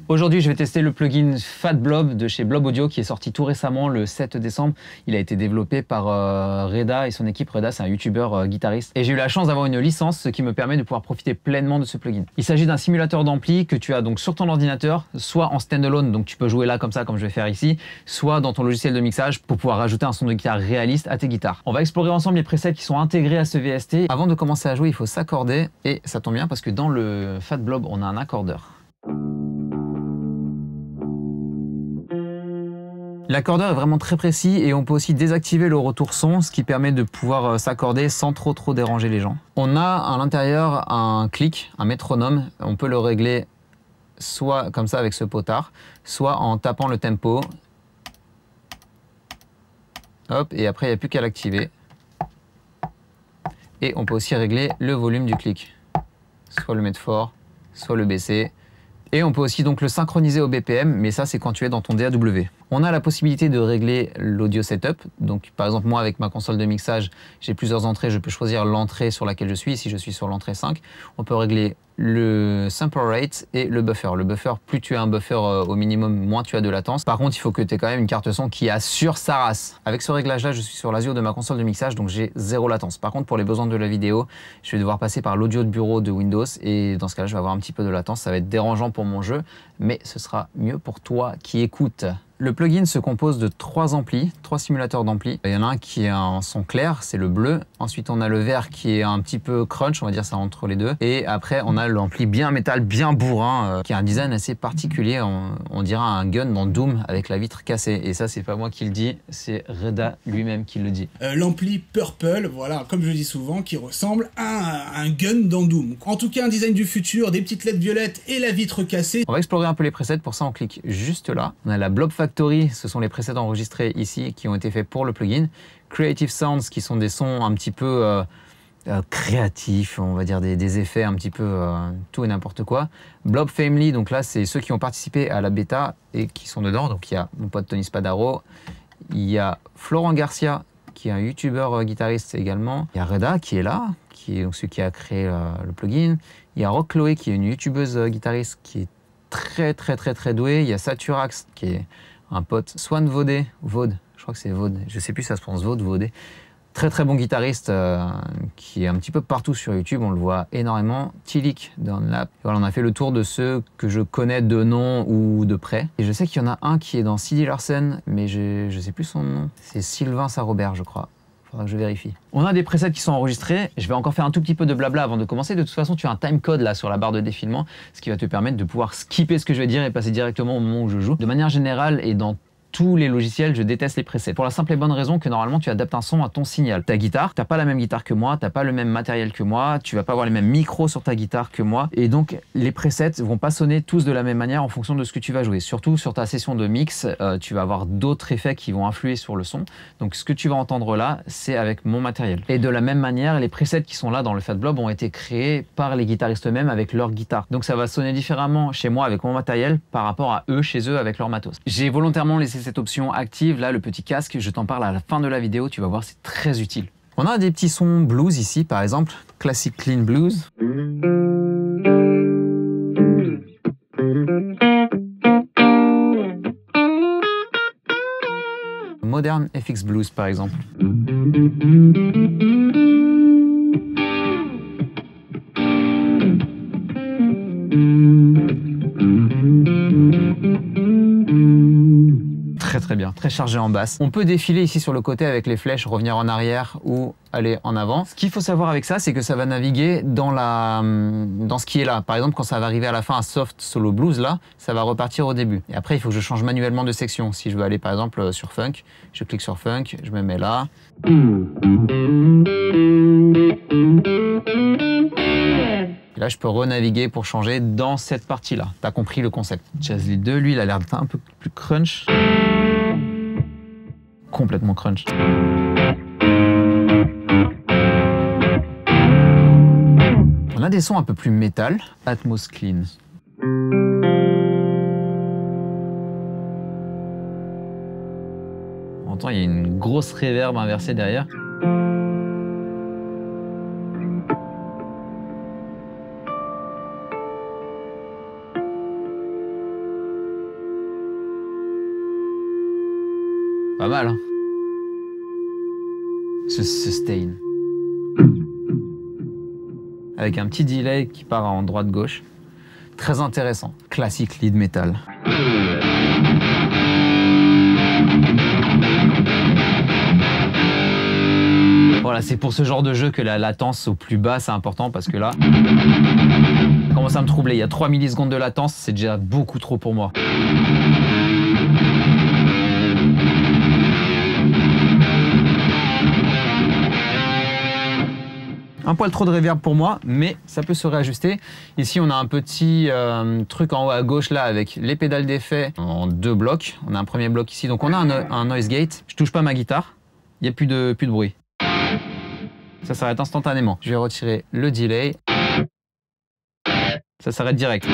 Aujourd'hui, je vais tester le plugin Fat Blob de chez Blob Audio qui est sorti tout récemment le 7 décembre. Il a été développé par Reda et son équipe. Reda, c'est un youtubeur guitariste. Et j'ai eu la chance d'avoir une licence, ce qui me permet de pouvoir profiter pleinement de ce plugin. Il s'agit d'un simulateur d'ampli que tu as donc sur ton ordinateur, soit en standalone, donc tu peux jouer là comme ça, comme je vais faire ici, soit dans ton logiciel de mixage pour pouvoir rajouter un son de guitare réaliste à tes guitares. On va explorer ensemble les presets qui sont intégrés à ce VST. Avant de commencer à jouer, il faut s'accorder et ça tombe bien parce que dans le Fat Blob, on a un accordeur. L'accordeur est vraiment très précis et on peut aussi désactiver le retour son, ce qui permet de pouvoir s'accorder sans trop déranger les gens. On a à l'intérieur un clic, un métronome. On peut le régler soit comme ça avec ce potard, soit en tapant le tempo. Hop, et après il n'y a plus qu'à l'activer. Et on peut aussi régler le volume du clic. Soit le mettre fort, soit le baisser. Et on peut aussi donc le synchroniser au BPM, mais ça c'est quand tu es dans ton DAW. On a la possibilité de régler l'audio setup. Donc par exemple moi avec ma console de mixage, j'ai plusieurs entrées, je peux choisir l'entrée sur laquelle je suis. Si je suis sur l'entrée 5, on peut régler le sample rate et le buffer. Le buffer, plus tu as un buffer au minimum, moins tu as de latence. Par contre, il faut que tu aies quand même une carte son qui assure sa race. Avec ce réglage-là, je suis sur l'ASIO de ma console de mixage, donc j'ai 0 latence. Par contre, pour les besoins de la vidéo, je vais devoir passer par l'audio de bureau de Windows et dans ce cas-là, je vais avoir un petit peu de latence. Ça va être dérangeant pour mon jeu, mais ce sera mieux pour toi qui écoutes. Le plugin se compose de 3 amplis, 3 simulateurs d'amplis. Il y en a un qui est en son clair, c'est le bleu. Ensuite, on a le vert qui est un petit peu crunch, on va dire ça entre les deux. Et après, on a l'ampli bien métal, bien bourrin, qui a un design assez particulier. On dirait un gun dans Doom avec la vitre cassée. Et ça, c'est pas moi qui le dis, c'est Reda lui-même qui le dit. L'ampli Purple, voilà, comme je le dis souvent, qui ressemble à un gun dans Doom. En tout cas, un design du futur, des petites LED violettes et la vitre cassée. On va explorer un peu les presets. Pour ça, on clique juste là. On a la Blob Factory, ce sont les presets enregistrés ici qui ont été faits pour le plugin. Creative Sounds, qui sont des sons un petit peu créatifs, on va dire des effets un petit peu tout et n'importe quoi. Blob Family, donc là c'est ceux qui ont participé à la bêta et qui sont dedans. Donc il y a mon pote Tony Spadaro, il y a Florent Garcia qui est un youtubeur guitariste également. Il y a Reda qui est là, qui est donc celui qui a créé le plugin. Il y a Rock Chloé qui est une youtubeuse guitariste qui est très douée. Il y a Saturax qui est un pote, Swan Vaudé, je crois que c'est Vaud, je sais plus si ça se prononce Vaudé. Très bon guitariste qui est un petit peu partout sur YouTube, on le voit énormément. Tilik de Unlap. Voilà, on a fait le tour de ceux que je connais de nom ou de près. Et je sais qu'il y en a un qui est dans CD Larsen, mais je sais plus son nom. C'est Sylvain Sarobert, je crois. Faudra que je vérifie. On a des presets qui sont enregistrés. Je vais encore faire un tout petit peu de blabla avant de commencer. De toute façon, tu as un timecode là sur la barre de défilement, ce qui va te permettre de pouvoir skipper ce que je vais dire et passer directement au moment où je joue. De manière générale et dans tous les logiciels, je déteste les presets. Pour la simple et bonne raison que normalement, tu adaptes un son à ton signal. Ta guitare, t'as pas la même guitare que moi, t'as pas le même matériel que moi, tu vas pas avoir les mêmes micros sur ta guitare que moi. Et donc, les presets vont pas sonner tous de la même manière en fonction de ce que tu vas jouer. Surtout sur ta session de mix, tu vas avoir d'autres effets qui vont influer sur le son. Donc, ce que tu vas entendre là, c'est avec mon matériel. Et de la même manière, les presets qui sont là dans le Fat Blob ont été créés par les guitaristes eux-mêmes avec leur guitare. Donc, ça va sonner différemment chez moi avec mon matériel par rapport à eux chez eux avec leur matos. J'ai volontairement laissé cette option active, là le petit casque, je t'en parle à la fin de la vidéo, tu vas voir, c'est très utile. On a des petits sons blues ici, par exemple, Classic Clean Blues. Modern FX Blues, par exemple. Très bien, très chargé en basse. On peut défiler ici sur le côté avec les flèches, revenir en arrière ou aller en avant. Ce qu'il faut savoir avec ça, c'est que ça va naviguer dans ce qui est là. Par exemple, quand ça va arriver à la fin à Soft Solo Blues, là, ça va repartir au début. Et après, il faut que je change manuellement de section. Si je veux aller par exemple sur Funk, je clique sur Funk, je me mets là. Et là, je peux renaviguer pour changer dans cette partie-là. T'as compris le concept. Jazz Lead 2, lui, il a l'air d'être un peu plus crunch. Complètement crunch. On a des sons un peu plus métal. Atmos Clean. On entend, il y a une grosse reverb inversée derrière. Pas mal, hein. Ce sustain. Avec un petit delay qui part en droite-gauche. Très intéressant. Classique lead metal. Voilà, c'est pour ce genre de jeu que la latence au plus bas, c'est important parce que là, ça commence à me troubler. Il y a 3 millisecondes de latence, c'est déjà beaucoup trop pour moi. Un poil trop de reverb pour moi, mais ça peut se réajuster. Ici, on a un petit truc en haut à gauche là avec les pédales d'effet en 2 blocs. On a un premier bloc ici, donc on a un noise gate. Je touche pas ma guitare, il n'y a plus de bruit. Ça s'arrête instantanément. Je vais retirer le delay. Ça s'arrête direct.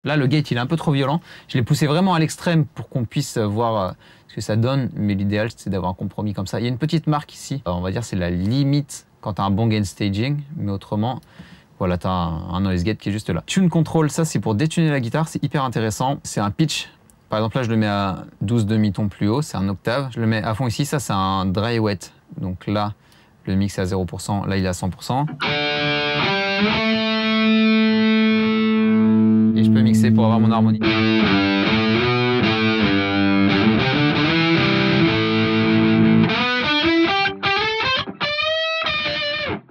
Là, le gate, il est un peu trop violent. Je l'ai poussé vraiment à l'extrême pour qu'on puisse voir ce que ça donne. Mais l'idéal, c'est d'avoir un compromis comme ça. Il y a une petite marque ici. On va dire c'est la limite quand tu as un bon gain staging. Mais autrement, voilà, tu as un noise gate qui est juste là. Tune control, ça, c'est pour détuner la guitare. C'est hyper intéressant. C'est un pitch. Par exemple, là, je le mets à 12 demi-tons plus haut. C'est un octave. Je le mets à fond ici. Ça, c'est un dry wet. Donc là, le mix est à 0%. Là, il est à 100%. Et je peux mixer pour avoir mon harmonie.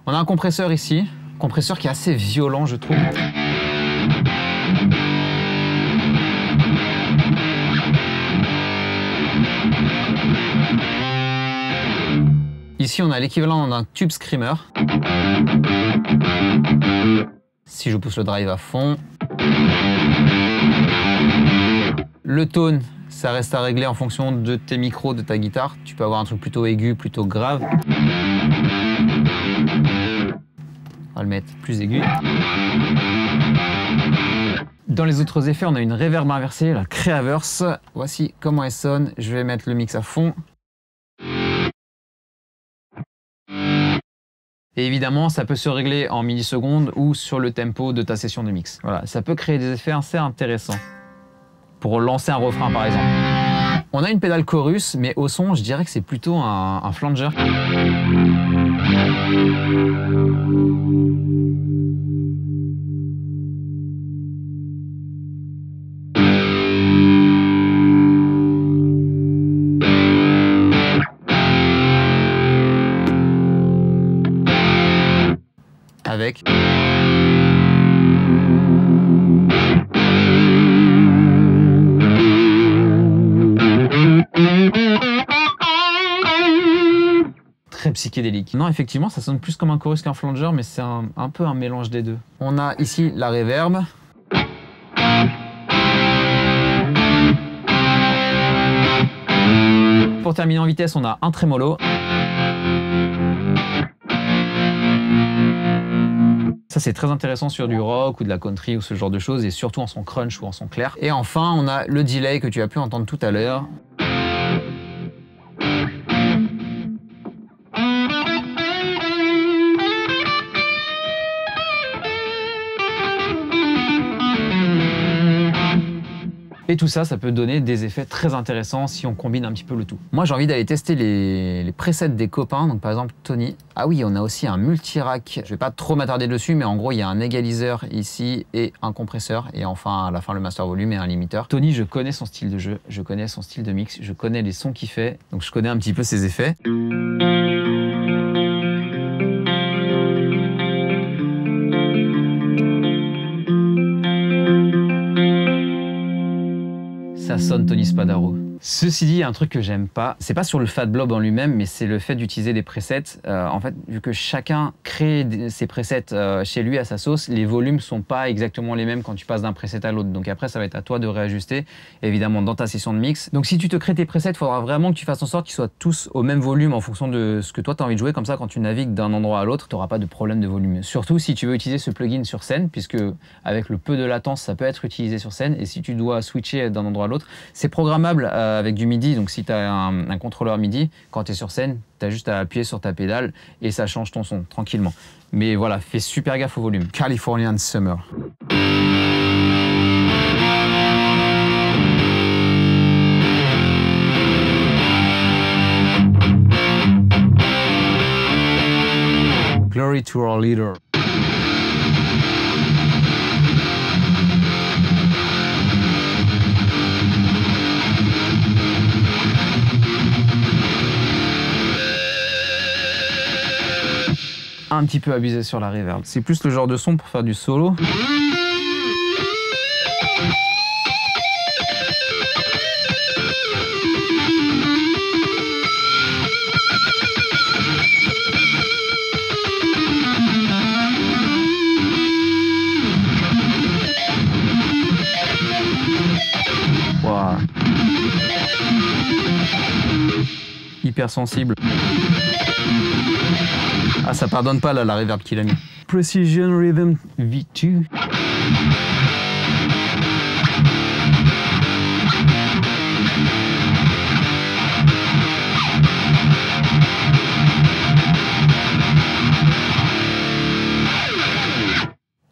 On a un compresseur ici, compresseur qui est assez violent, je trouve. Ici, on a l'équivalent d'un tube screamer. Si je pousse le drive à fond. Le tone, ça reste à régler en fonction de tes micros, de ta guitare. Tu peux avoir un truc plutôt aigu, plutôt grave. On va le mettre plus aigu. Dans les autres effets, on a une reverb inversée, la Creaverse. Voici comment elle sonne. Je vais mettre le mix à fond. Et évidemment, ça peut se régler en millisecondes ou sur le tempo de ta session de mix. Voilà, ça peut créer des effets assez intéressants. Pour lancer un refrain, par exemple. On a une pédale chorus, mais au son, je dirais que c'est plutôt un flanger. Avec très psychédélique. Non, effectivement, ça sonne plus comme un chorus qu'un flanger, mais c'est un peu un mélange des deux. On a ici la reverb. Pour terminer en vitesse, on a un trémolo. Ça, c'est très intéressant sur du rock ou de la country ou ce genre de choses, et surtout en son crunch ou en son clair. Et enfin, on a le delay que tu as pu entendre tout à l'heure. Et tout ça, ça peut donner des effets très intéressants si on combine un petit peu le tout. Moi, j'ai envie d'aller tester les presets des copains. Donc, par exemple, Tony. Ah oui, on a aussi un multi-rack. Je vais pas trop m'attarder dessus, mais en gros, il y a un égaliseur ici et un compresseur. Et enfin, à la fin, le master volume et un limiteur. Tony, je connais son style de jeu, je connais son style de mix, je connais les sons qu'il fait. Donc, je connais un petit peu ses effets. Ça sonne Tony Spadaro. Ceci dit, il y a un truc que j'aime pas, c'est pas sur le Fat Blob en lui-même, mais c'est le fait d'utiliser des presets. En fait, vu que chacun crée ses presets chez lui à sa sauce, les volumes sont pas exactement les mêmes quand tu passes d'un preset à l'autre. Donc après, ça va être à toi de réajuster, évidemment, dans ta session de mix. Donc si tu te crées tes presets, il faudra vraiment que tu fasses en sorte qu'ils soient tous au même volume en fonction de ce que toi tu as envie de jouer. Comme ça, quand tu navigues d'un endroit à l'autre, tu n'auras pas de problème de volume. Surtout si tu veux utiliser ce plugin sur scène, puisque avec le peu de latence, ça peut être utilisé sur scène. Et si tu dois switcher d'un endroit à l'autre, c'est programmable avec du MIDI, donc si tu as un contrôleur MIDI, quand tu es sur scène, tu as juste à appuyer sur ta pédale et ça change ton son tranquillement. Mais voilà, fais super gaffe au volume. Californian Summer. Glory to our leader. Un petit peu abusé sur la reverb. C'est plus le genre de son pour faire du solo. Wow. Hyper sensible. Ah, ça pardonne pas là, la reverb qu'il a mis. Precision Rhythm V2.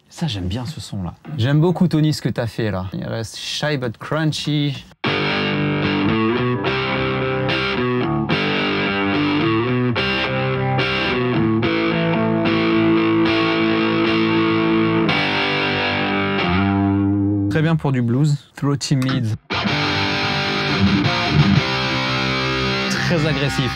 Ça, j'aime bien ce son là. J'aime beaucoup Tony ce que t'as fait là. Il reste shy but crunchy. Très bien pour du blues. Throaty mid. Très agressif.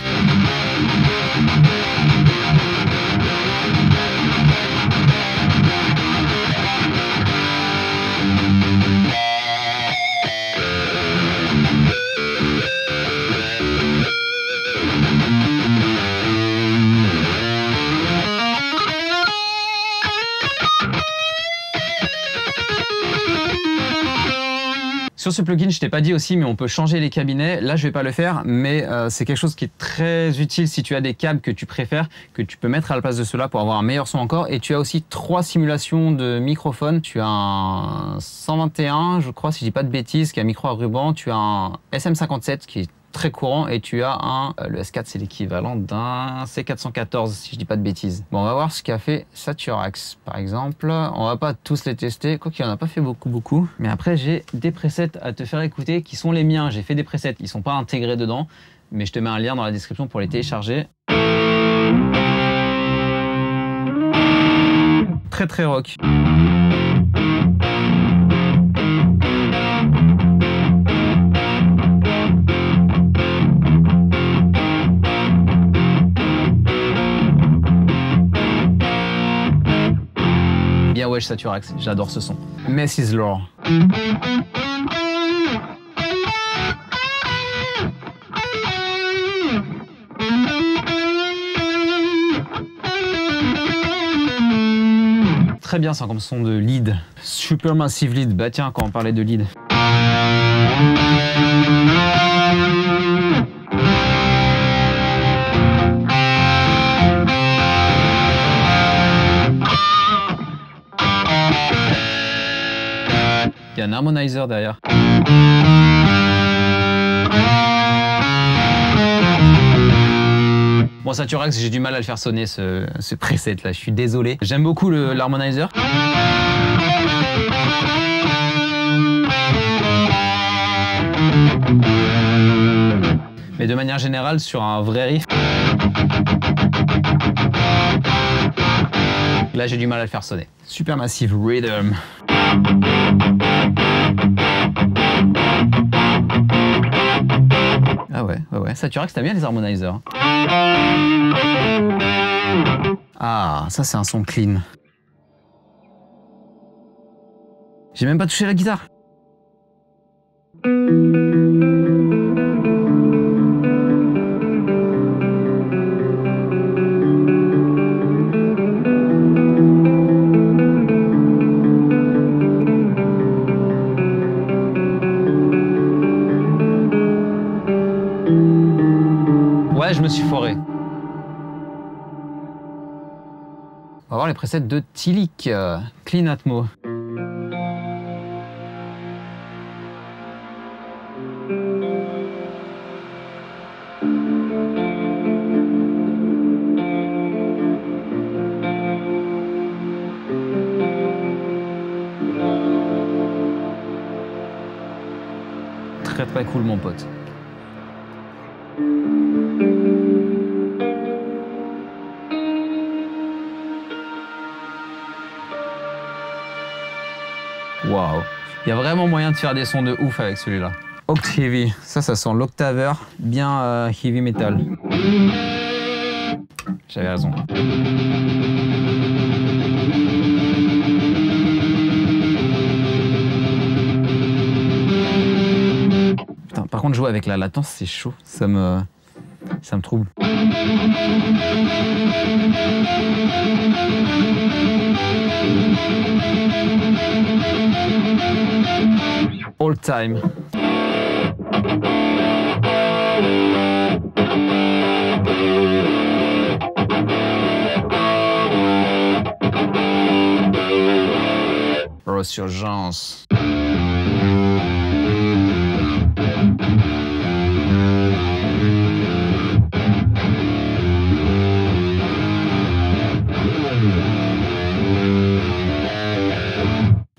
Sur ce plugin, je t'ai pas dit aussi, mais on peut changer les cabinets. Là, je vais pas le faire, mais c'est quelque chose qui est très utile si tu as des câbles que tu préfères, que tu peux mettre à la place de cela pour avoir un meilleur son encore. Et tu as aussi 3 simulations de microphones. Tu as un 121, je crois, si je dis pas de bêtises, qui a un micro à ruban. Tu as un SM57 qui est très courant et tu as le S4, c'est l'équivalent d'un C414 si je dis pas de bêtises. Bon, on va voir ce qu'a fait Saturax par exemple. On va pas tous les tester, quoi qu'il en a pas fait beaucoup. Mais après j'ai des presets à te faire écouter qui sont les miens. J'ai fait des presets, ils sont pas intégrés dedans, mais je te mets un lien dans la description pour les télécharger. Très rock. Bien wesh Saturax, j'adore ce son. Mrs. Lore. Très bien ça comme son de lead. Supermassive lead, bah tiens quand on parlait de lead. Il y a un harmonizer derrière. Bon, Saturax, j'ai du mal à le faire sonner ce preset là, je suis désolé. J'aime beaucoup l'harmonizer. Mais de manière générale, sur un vrai riff, là j'ai du mal à le faire sonner. Supermassive Rhythm. Ah ouais, Saturax, t'as bien les harmonizers. Ah, ça c'est un son clean. J'ai même pas touché la guitare. Ouais, je me suis foiré. On va voir les presets de Tilik, Clean Atmo. très très cool mon pote. Waouh, il y a vraiment moyen de faire des sons de ouf avec celui-là. Octavie, ça sent l'octaveur bien heavy metal. J'avais raison. Putain, par contre jouer avec la latence c'est chaud, ça me trouble. All time. Resurgence.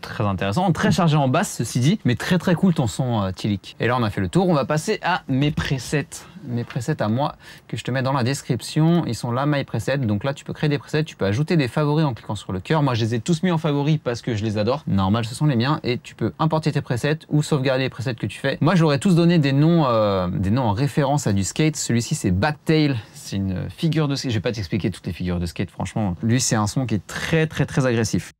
Très intéressant, très chargé en basse ceci dit, mais très très cool ton son Tilik. Et là on a fait le tour, on va passer à mes presets. Mes presets à moi que je te mets dans la description, ils sont là, My Presets. Donc là tu peux créer des presets, tu peux ajouter des favoris en cliquant sur le cœur. Moi je les ai tous mis en favoris parce que je les adore. Normal, ce sont les miens et tu peux importer tes presets ou sauvegarder les presets que tu fais. Moi j'aurais tous donné des noms en référence à du skate. Celui-ci c'est Backtail, c'est une figure de skate. Je vais pas t'expliquer toutes les figures de skate franchement. Lui c'est un son qui est très très très agressif.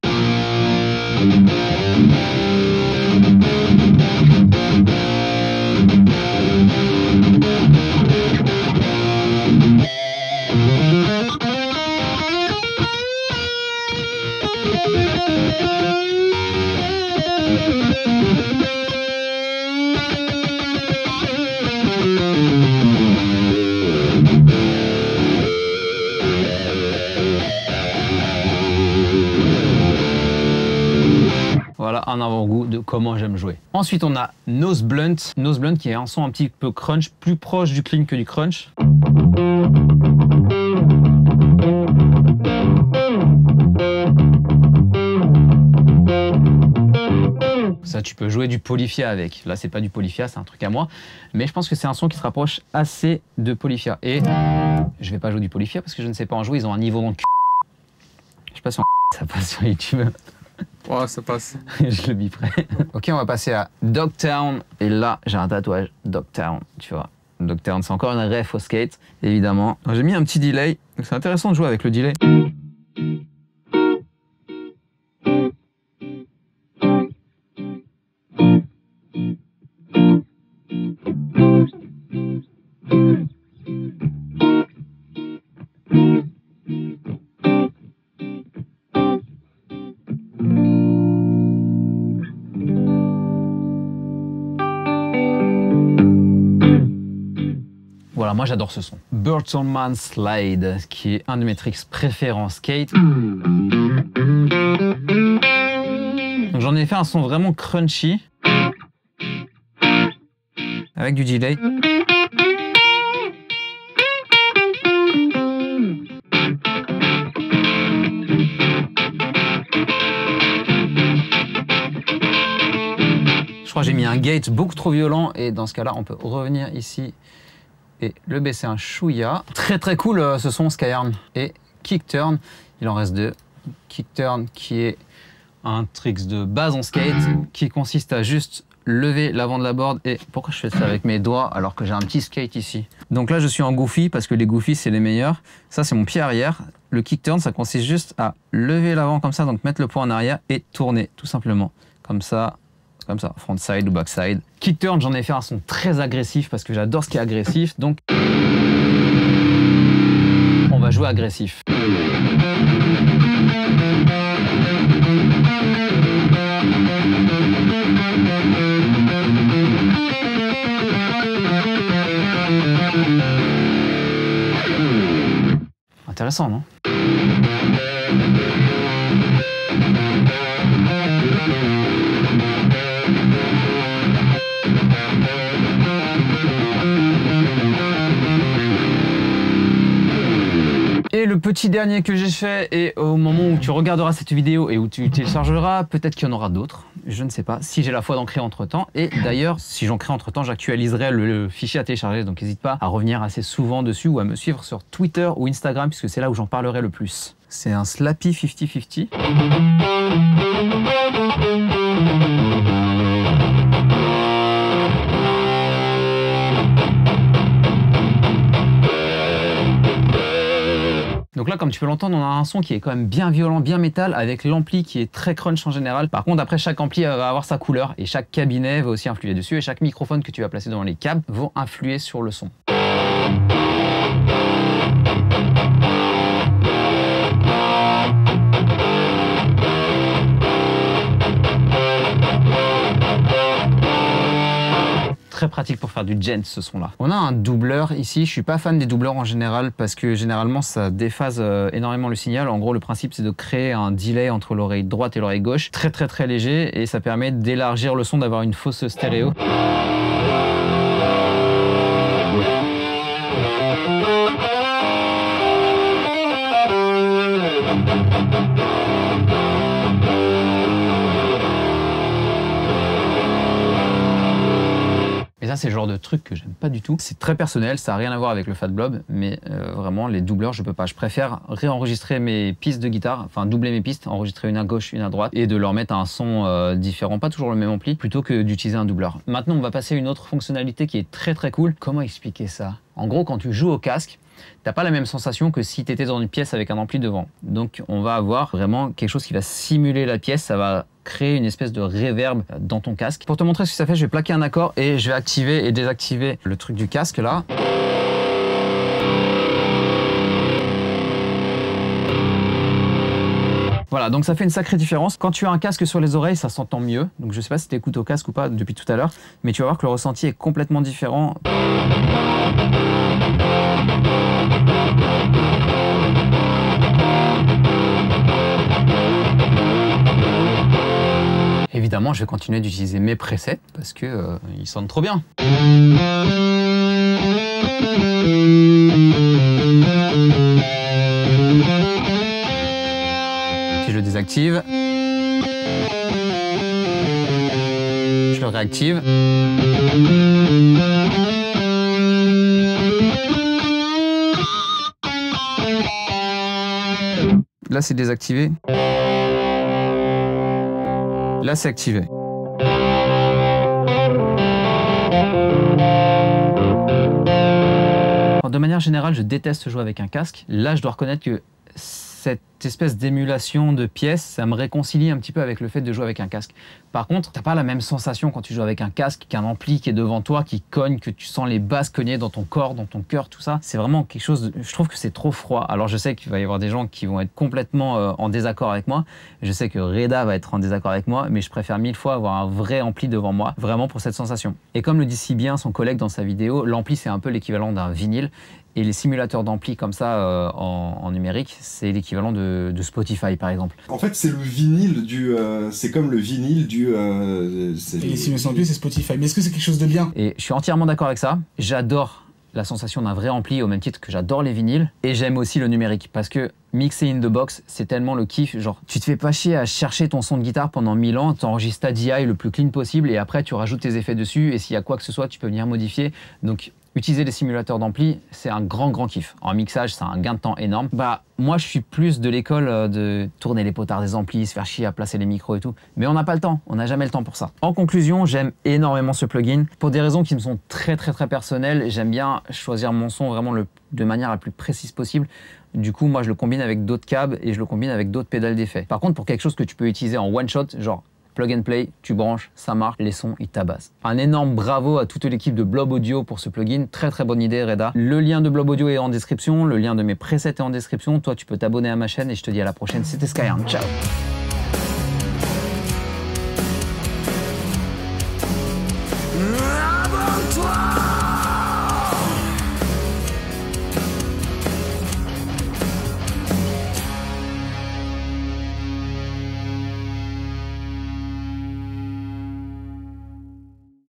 Voilà un avant-goût de comment j'aime jouer. Ensuite, on a Nose Blunt. Nose Blunt qui est un son un petit peu crunch, plus proche du clean que du crunch. Ça, tu peux jouer du Polyphia avec. Là, c'est pas du Polyphia, c'est un truc à moi. Mais je pense que c'est un son qui se rapproche assez de Polyphia. Et je vais pas jouer du Polyphia parce que je ne sais pas en jouer. Ils ont un niveau dans le cul. Je sais pas si ça passe sur YouTube. Ouais, ça passe. Je le biperai. Ok, on va passer à Dogtown. Et là, j'ai un tatouage Dogtown, tu vois. Dogtown, c'est encore une ref au skate, évidemment. J'ai mis un petit delay. C'est intéressant de jouer avec le delay. Voilà, moi j'adore ce son. Bertelsmann Slide, qui est un de mes tricks préférés en skate. Donc j'en ai fait un son vraiment crunchy, avec du delay. Je crois que j'ai mis un gate beaucoup trop violent et dans ce cas-là, on peut revenir ici et le baisser un chouïa. Très très cool ce son Skyarn. Et Kick Turn, il en reste deux. Kick Turn qui est un trick de base en skate qui consiste à juste lever l'avant de la board. Et pourquoi je fais ça avec mes doigts alors que j'ai un petit skate ici? Donc là je suis en goofy parce que les goofy c'est les meilleurs. Ça c'est mon pied arrière. Le kick turn ça consiste juste à lever l'avant comme ça, donc mettre le poids en arrière et tourner tout simplement. Comme ça, front side ou back side. Kick turn, j'en ai fait un son très agressif parce que j'adore ce qui est agressif. Donc on va jouer agressif. Intéressant, non? Et le petit dernier que j'ai fait, et au moment où tu regarderas cette vidéo et où tu téléchargeras, peut-être qu'il y en aura d'autres, je ne sais pas, si j'ai la foi d'en créer entre temps. Et d'ailleurs, si j'en crée entre temps, j'actualiserai le fichier à télécharger, donc n'hésite pas à revenir assez souvent dessus ou à me suivre sur Twitter ou Instagram, puisque c'est là où j'en parlerai le plus. C'est un Slappy 50-50. Donc là, comme tu peux l'entendre, on a un son qui est quand même bien violent, bien métal, avec l'ampli qui est très crunch en général. Par contre, après, chaque ampli va avoir sa couleur et chaque cabinet va aussi influer dessus et chaque microphone que tu vas placer dans les câbles vont influer sur le son. Très pratique pour faire du djent ce son là. On a un doubleur ici, je suis pas fan des doubleurs en général parce que généralement ça déphase énormément le signal. En gros le principe c'est de créer un delay entre l'oreille droite et l'oreille gauche, très léger, et ça permet d'élargir le son, d'avoir une fausse stéréo. Et ça, c'est le genre de truc que j'aime pas du tout. C'est très personnel, ça n'a rien à voir avec le Fat Blob, mais vraiment, les doubleurs, je peux pas. Je préfère réenregistrer mes pistes de guitare, enfin doubler mes pistes, enregistrer une à gauche, une à droite, et de leur mettre un son différent, pas toujours le même ampli, plutôt que d'utiliser un doubleur. Maintenant, on va passer à une autre fonctionnalité qui est très cool. Comment expliquer ça? En gros, quand tu joues au casque, t'as pas la même sensation que si tu étais dans une pièce avec un ampli devant. Donc on va avoir vraiment quelque chose qui va simuler la pièce, ça va créer une espèce de reverb dans ton casque. Pour te montrer ce que ça fait, je vais plaquer un accord et je vais activer et désactiver le truc du casque là. Voilà, donc ça fait une sacrée différence. Quand tu as un casque sur les oreilles, ça s'entend mieux. Donc je sais pas si tu écoutes au casque ou pas depuis tout à l'heure, mais tu vas voir que le ressenti est complètement différent. Évidemment, je vais continuer d'utiliser mes presets parce que ils sonnent trop bien. Si je le désactive, je le réactive. Là, c'est désactivé. Là, c'est activé. De manière générale, je déteste jouer avec un casque. Là, je dois reconnaître que cette espèce d'émulation de pièces, ça me réconcilie un petit peu avec le fait de jouer avec un casque. Par contre, t'as pas la même sensation quand tu joues avec un casque qu'un ampli qui est devant toi, qui cogne, que tu sens les basses cogner dans ton corps, dans ton cœur, tout ça. C'est vraiment quelque chose, je trouve que c'est trop froid. Alors je sais qu'il va y avoir des gens qui vont être complètement en désaccord avec moi. Je sais que Reda va être en désaccord avec moi, mais je préfère 1000 fois avoir un vrai ampli devant moi, vraiment pour cette sensation. Et comme le dit si bien son collègue dans sa vidéo, l'ampli c'est un peu l'équivalent d'un vinyle. Et les simulateurs d'ampli comme ça en numérique, c'est l'équivalent de Spotify par exemple. En fait, c'est le vinyle du, c'est comme le vinyle du. Et les simulations d'ampli, c'est Spotify. Mais est-ce que c'est quelque chose de bien? Et je suis entièrement d'accord avec ça. J'adore la sensation d'un vrai ampli au même titre que j'adore les vinyles. Et j'aime aussi le numérique parce que mixer in the box, c'est tellement le kiff. Genre, tu te fais pas chier à chercher ton son de guitare pendant 1000 ans, tu enregistres ta DI le plus clean possible et après tu rajoutes tes effets dessus. Et s'il y a quoi que ce soit, tu peux venir modifier. Donc, utiliser les simulateurs d'ampli, c'est un grand kiff. En mixage, c'est un gain de temps énorme. Bah, moi, je suis plus de l'école de tourner les potards des amplis, se faire chier à placer les micros et tout. Mais on n'a pas le temps, on n'a jamais le temps pour ça. En conclusion, j'aime énormément ce plugin. Pour des raisons qui me sont très personnelles, j'aime bien choisir mon son vraiment de manière la plus précise possible. Du coup, moi, je le combine avec d'autres câbles et je le combine avec d'autres pédales d'effet. Par contre, pour quelque chose que tu peux utiliser en one shot, genre plug and play, tu branches, ça marche, les sons, ils tabassent. Un énorme bravo à toute l'équipe de Blob Audio pour ce plugin. Très bonne idée, Reda. Le lien de Blob Audio est en description, le lien de mes presets est en description. Toi, tu peux t'abonner à ma chaîne et je te dis à la prochaine. C'était Skyarn. Ciao.